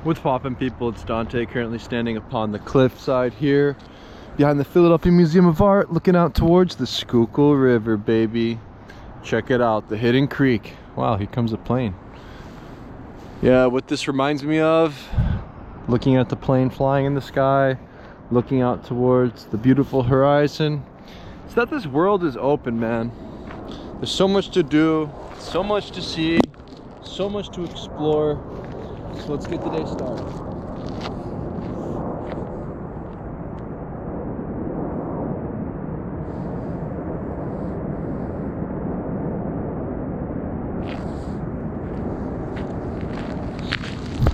What's poppin', people? It's Dante, currently standing upon the cliffside here behind the Philadelphia Museum of Art, looking out towards the Schuylkill River, baby. Check it out, the Hidden Creek. Wow, here comes a plane. Yeah, what this reminds me of, looking at the plane flying in the sky, looking out towards the beautiful horizon, is that this world is open, man. There's so much to do, so much to see, so much to explore. So let's get the day started.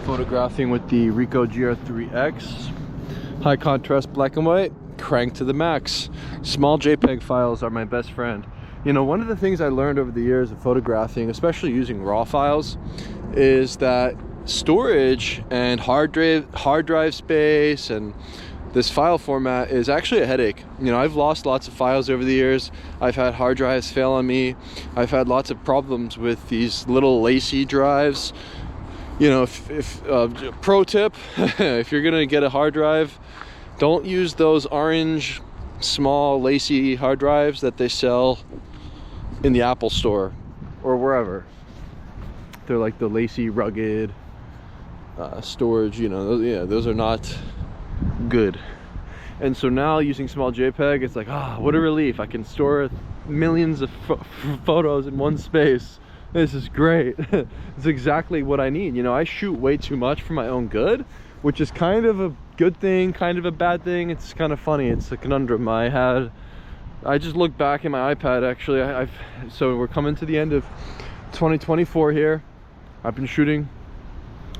Photographing with the Ricoh GR3X. High contrast black and white, cranked to the max. Small JPEG files are my best friend. You know, one of the things I learned over the years of photographing, especially using RAW files, is that storage and hard drive space and this file format is actually a headache. You know, I've lost lots of files over the years. I've had hard drives fail on me. I've had lots of problems with these little lacy drives. You know, pro tip, if you're gonna get a hard drive, don't use those orange small lacy hard drives that they sell in the Apple store or wherever. They're like the lacy rugged storage, you know, those are not good. And so now using small JPEG, it's like, what a relief. I can store millions of photos in one space. This is great. It's exactly what I need. You know, I shoot way too much for my own good, which is kind of a good thing, kind of a bad thing. It's kind of funny. It's a conundrum. I just looked back in my iPad, actually. So we're coming to the end of 2024 here. I've been shooting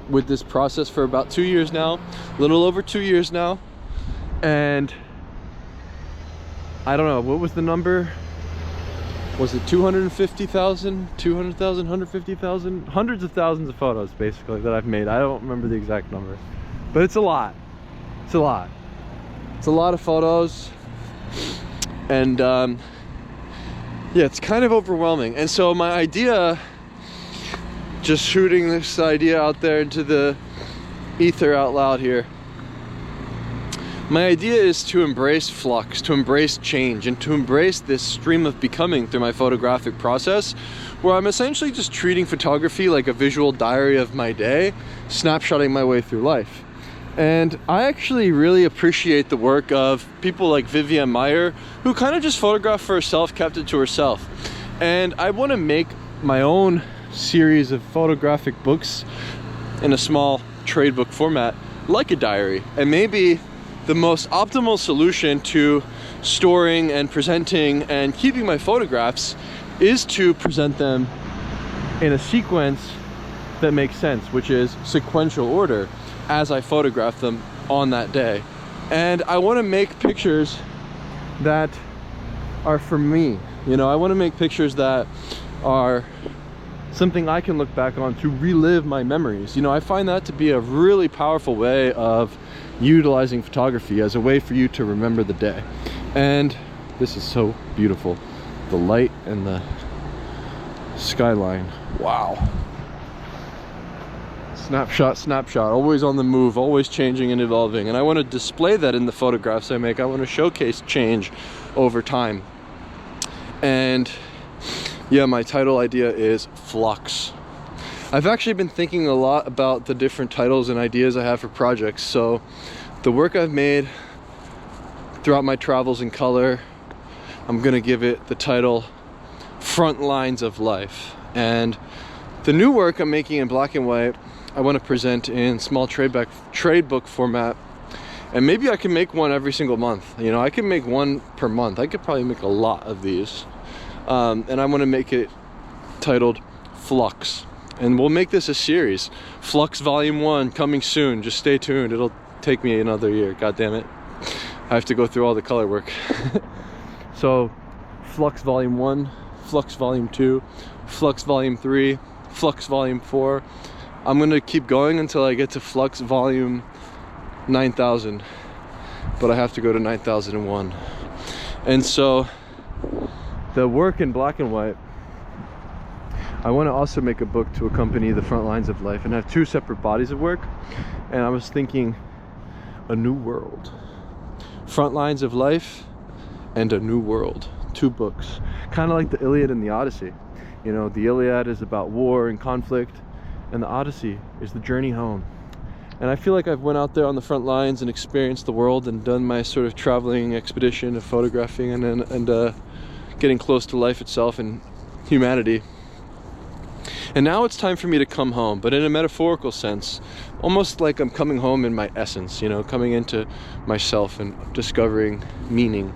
with this process for about 2 years now, a little over 2 years now. And I don't know, what was the number? Was it 250,000, 200,000, 150,000? Hundreds of thousands of photos, basically, that I've made. I don't remember the exact number, but it's a lot. It's a lot. It's a lot of photos. And yeah, it's kind of overwhelming. And so my idea, just shooting this idea out there into the ether out loud here, my idea is to embrace flux, to embrace change, and to embrace this stream of becoming through my photographic process, where I'm essentially just treating photography like a visual diary of my day, snapshotting my way through life. And I actually really appreciate the work of people like Vivian Maier, who kind of just photographed for herself, kept it to herself. And I want to make my own series of photographic books in a small trade book format, like a diary. And maybe the most optimal solution to storing and presenting and keeping my photographs is to present them in a sequence that makes sense, which is sequential order as I photograph them on that day. And I want to make pictures that are for me. You know, I want to make pictures that are something I can look back on to relive my memories. You know, I find that to be a really powerful way of utilizing photography as a way for you to remember the day. And this is so beautiful. The light and the skyline. Wow. Snapshot, snapshot, always on the move, always changing and evolving. And I want to display that in the photographs I make. I want to showcase change over time. And yeah, my title idea is Flux. I've actually been thinking a lot about the different titles and ideas I have for projects. So the work I've made throughout my travels in color, I'm gonna give it the title Front Lines of Life. And the new work I'm making in black and white, I want to present in small trade book format. And maybe I can make one every single month. You know, I can make one per month. I could probably make a lot of these. And I want to make it titled Flux. And we'll make this a series. Flux Volume 1 coming soon. Just stay tuned. It'll take me another year. God damn it. I have to go through all the color work. So, Flux Volume 1, Flux Volume 2, Flux Volume 3, Flux Volume 4. I'm going to keep going until I get to Flux Volume 9000. But I have to go to 9001. And so, the work in black and white, I want to also make a book to accompany the front lines of life and have 2 separate bodies of work. And I was thinking a new world, front lines of life and a new world, 2 books, kind of like the Iliad and the Odyssey. You know, the Iliad is about war and conflict, and the Odyssey is the journey home. And I feel like I've went out there on the front lines and experienced the world and done my sort of traveling expedition of photographing and getting close to life itself and humanity. And now it's time for me to come home, but in a metaphorical sense, almost like I'm coming home in my essence, you know, coming into myself and discovering meaning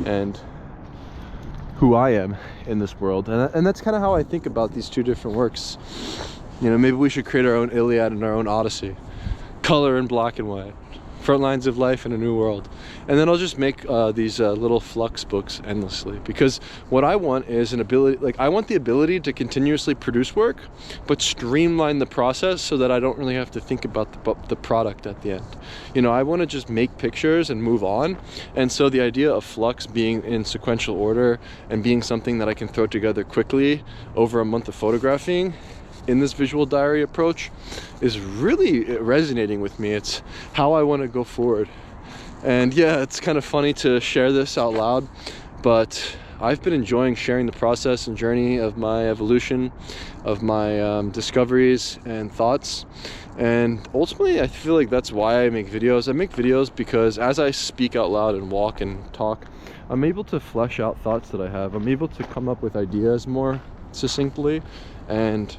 and who I am in this world. And that's kind of how I think about these 2 different works. You know, maybe we should create our own Iliad and our own Odyssey, color and black and white, front lines of life in a new world. And then I'll just make these little flux books endlessly, because what I want is an ability, like I want the ability to continuously produce work, but streamline the process so that I don't really have to think about the product at the end. You know, I want to just make pictures and move on. And so the idea of flux being in sequential order and being something that I can throw together quickly over a month of photographing in this visual diary approach is really resonating with me. It's how I want to go forward. And yeah, it's kind of funny to share this out loud, but I've been enjoying sharing the process and journey of my evolution, of my discoveries and thoughts. And ultimately, I feel like that's why I make videos. I make videos because as I speak out loud and walk and talk, I'm able to flesh out thoughts that I have. I'm able to come up with ideas more succinctly and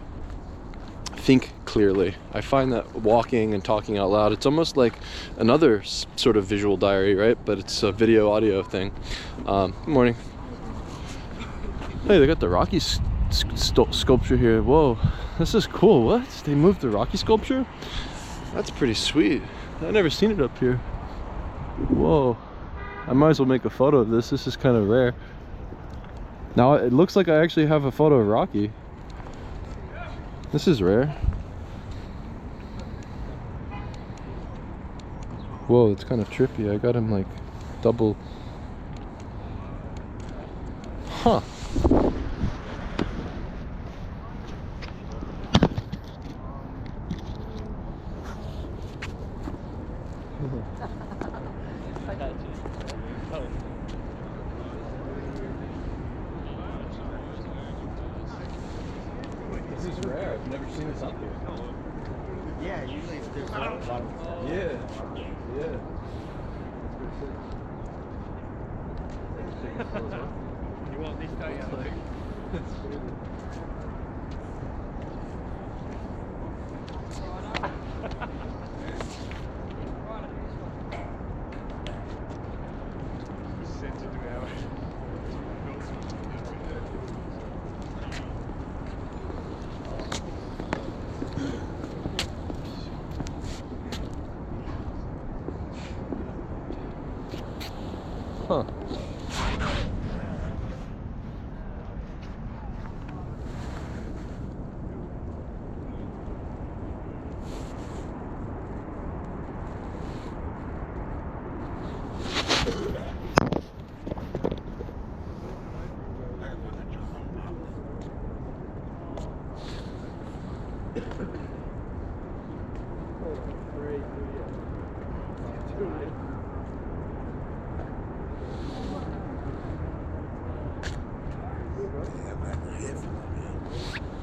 think clearly. I find that walking and talking out loud, it's almost like another sort of visual diary, right? But it's a video audio thing. Good morning. Hey, they got the Rocky sculpture here. Whoa, this is cool. What? They moved the Rocky sculpture? That's pretty sweet. I've never seen it up here. Whoa. I might as well make a photo of this. This is kind of rare. Now it looks like I actually have a photo of Rocky. This is rare. Whoa, it's kind of trippy. I got him like double. Huh. This is rare. I've never seen this up here. Yeah, usually there's a lot of... Yeah. Yeah. You want this guy out too? Huh.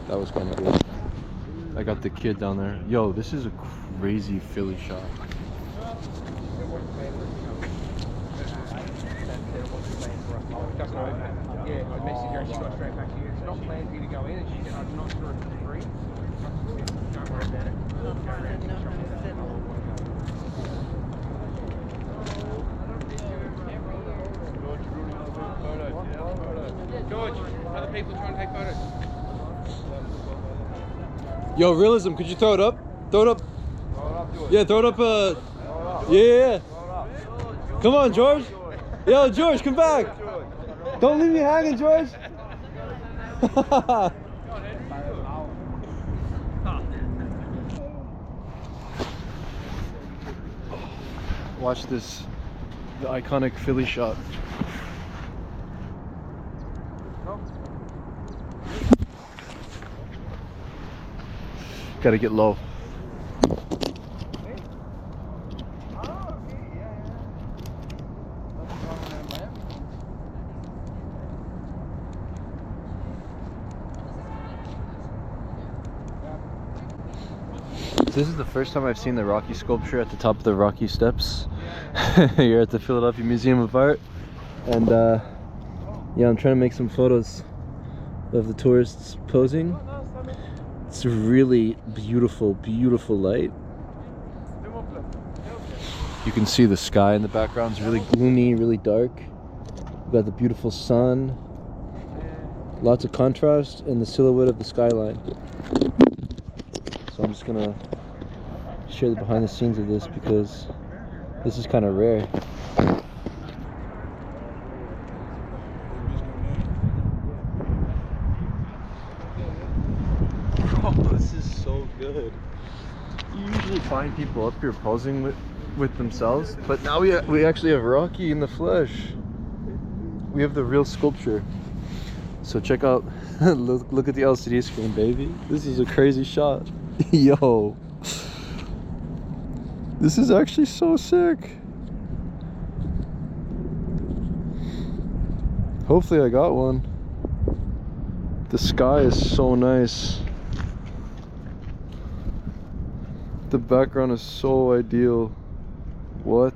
That was kind of good. I got the kid down there. Yo, this is a crazy Philly shot. Yeah, I messaged her and she got straight back to you. It's not planned for you to go in, and she said, I'm not sure if it's free. Don't worry about it. Go around and shop it. George, other people trying to take photos. Yo, Realism, could you throw it up? Throw it up. Yeah, throw it up. Yeah. Come on, George. Yo, George, come back. Don't leave me hanging, George. Watch this, the iconic Philly shot. Gotta get low. This is the first time I've seen the Rocky sculpture at the top of the Rocky Steps. Here at the Philadelphia Museum of Art. And yeah, I'm trying to make some photos of the tourists posing. It's a really beautiful, beautiful light. You can see the sky in the background. It's really gloomy, really dark. We've got the beautiful sun. Lots of contrast in the silhouette of the skyline. So I'm just gonna share the behind the scenes of this because this is kind of rare. Oh, this is so good. You usually find people up here posing with themselves, but now we actually have Rocky in the flesh. We have the real sculpture. So check out, look at the LCD screen, baby. This is a crazy shot. Yo. This is actually so sick. Hopefully I got one. The sky is so nice. The background is so ideal. What?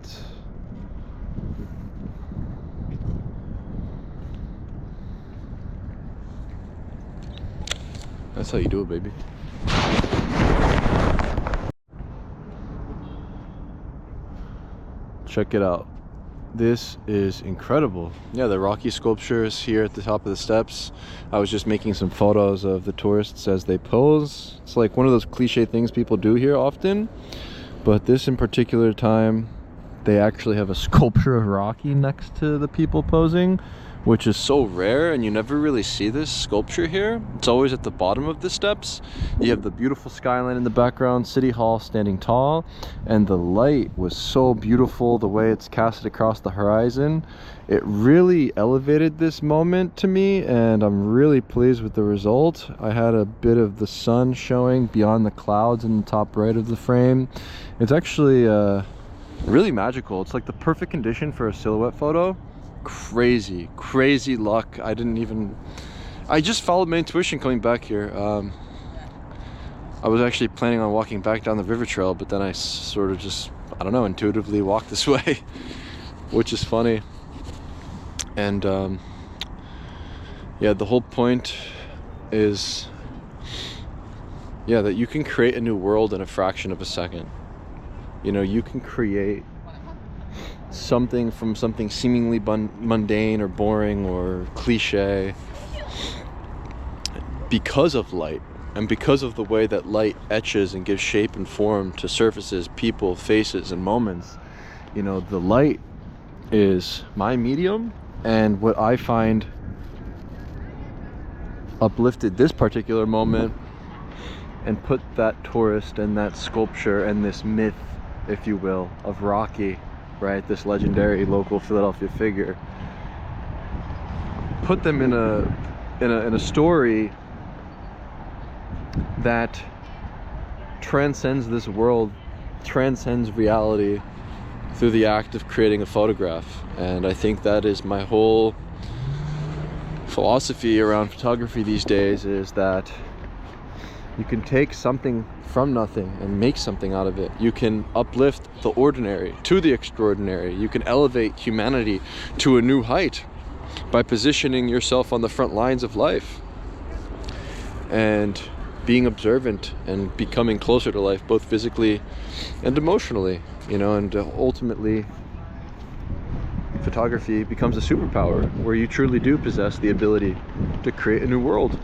That's how you do it, baby. Check it out. This is incredible. Yeah, the Rocky sculpture is here at the top of the steps. I was just making some photos of the tourists as they pose. It's like one of those cliche things people do here often, but this in particular time, they actually have a sculpture of Rocky next to the people posing, which is so rare, and you never really see this sculpture here. It's always at the bottom of the steps. You have the beautiful skyline in the background, City Hall standing tall, and the light was so beautiful, the way it's casted across the horizon. It really elevated this moment to me, and I'm really pleased with the result. I had a bit of the sun showing beyond the clouds in the top right of the frame. It's actually really magical. It's like the perfect condition for a silhouette photo. Crazy luck. I just followed my intuition coming back here. I was actually planning on walking back down the river trail, but then I sort of just, I don't know, intuitively walked this way, which is funny. And yeah, the whole point is, yeah, that you can create a new world in a fraction of a second. You know, you can create something from something seemingly mundane or boring or cliche because of light, and because of the way that light etches and gives shape and form to surfaces, people, faces, and moments. You know, the light is my medium, and what I find uplifted this particular moment and put that tourist and that sculpture and this myth, if you will, of Rocky, right, this legendary local Philadelphia figure, put them in a story that transcends this world, transcends reality through the act of creating a photograph. And I think that is my whole philosophy around photography these days, is that you can take something from nothing and make something out of it. You can uplift the ordinary to the extraordinary. You can elevate humanity to a new height by positioning yourself on the front lines of life and being observant and becoming closer to life, both physically and emotionally, you know. And ultimately, photography becomes a superpower where you truly do possess the ability to create a new world.